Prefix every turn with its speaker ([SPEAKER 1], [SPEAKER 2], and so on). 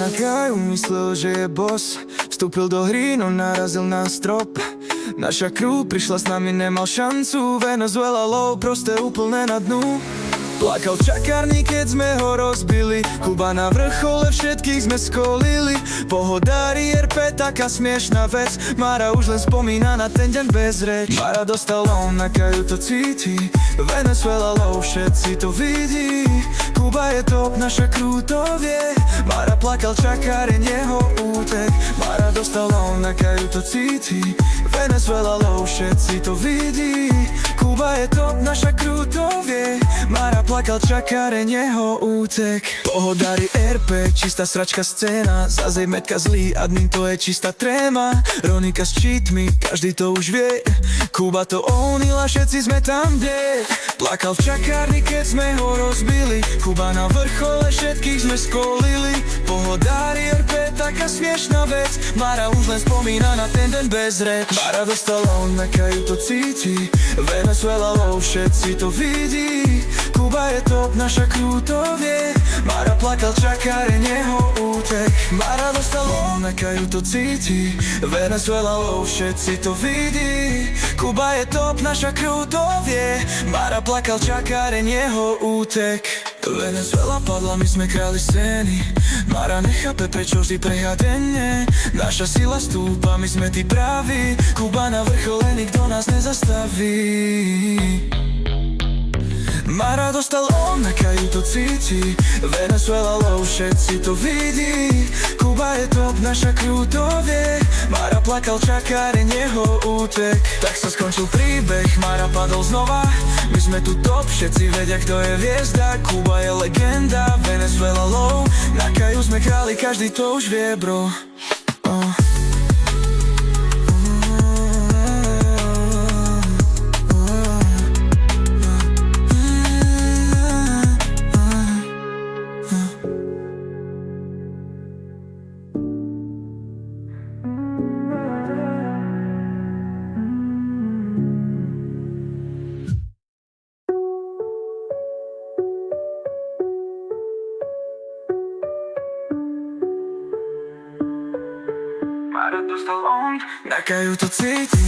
[SPEAKER 1] Nakajú myslel, že je boss. Vstúpil do hry, no narazil na strop. Naša crew prišla s nami, nemal šancu. Venezuela low, proste úplne na dnu. Plakal čakárni, keď sme ho rozbili. Kuba na vrchole, všetkých sme skolili. Pohodári RP, taká smiešná vec. Mara už len spomína na ten deň bez reč. Mara dostal on, Nakajú to cíti. Venezuela low, všetci to vidí. Kuba je top, naša crew to vie. Mara plakal, čakáreň jeho útek. Mara dostal on, Nakajú to cíti. Venezuela low, všetci to vidí. Kuba je top, naša crew to vie. Mara plakal, čakáreň jeho útek. Pohodári RP, čistá sračka scéna. Zazej metka zlý, admin to je čistá tréma. Ronika s cheatmi, každý to už vie. Kuba to ownila, všetci sme tam, kde. Plakal v čakárni, keď sme ho rozbili. Kuba na vrchole, všetkých sme skolili. Pohodári RP, taká smiešná vec. Mara už len spomína na ten deň bez reč. Mara dostal on, Nakajú to cíti. Venezuela low, všetci to vidí. Kuba je top, naša crew to vie. Mara plakal, čakáreň jeho útek. Mara dostal on, Nakajú to cíti. Venezuela low, všetci to vidí. Kuba je top, naša crew to vie. Mara plakal, čakáreň jeho útek. Venezuela padla, my sme králi scény. Mara nechápe, prečo vždy prehá denne. Naša sila stúpa, my sme tí praví. Kuba na vrchole, nikto nás nezastaví. Mara dostal on, Nakajú to cíti. Venezuela low, všetci to vidí. Kuba je top, naša crew to vie. Mara plakal, čakáreň jeho útek. Tak sa skončil príbeh, Mara padol znova. My sme tu top, všetci vedia, kto je hviezda. Kuba je legenda, Venezuela low. Nakajú sme králi, každý to už vie, bro. Mara dostal on, Nakajú to cíti.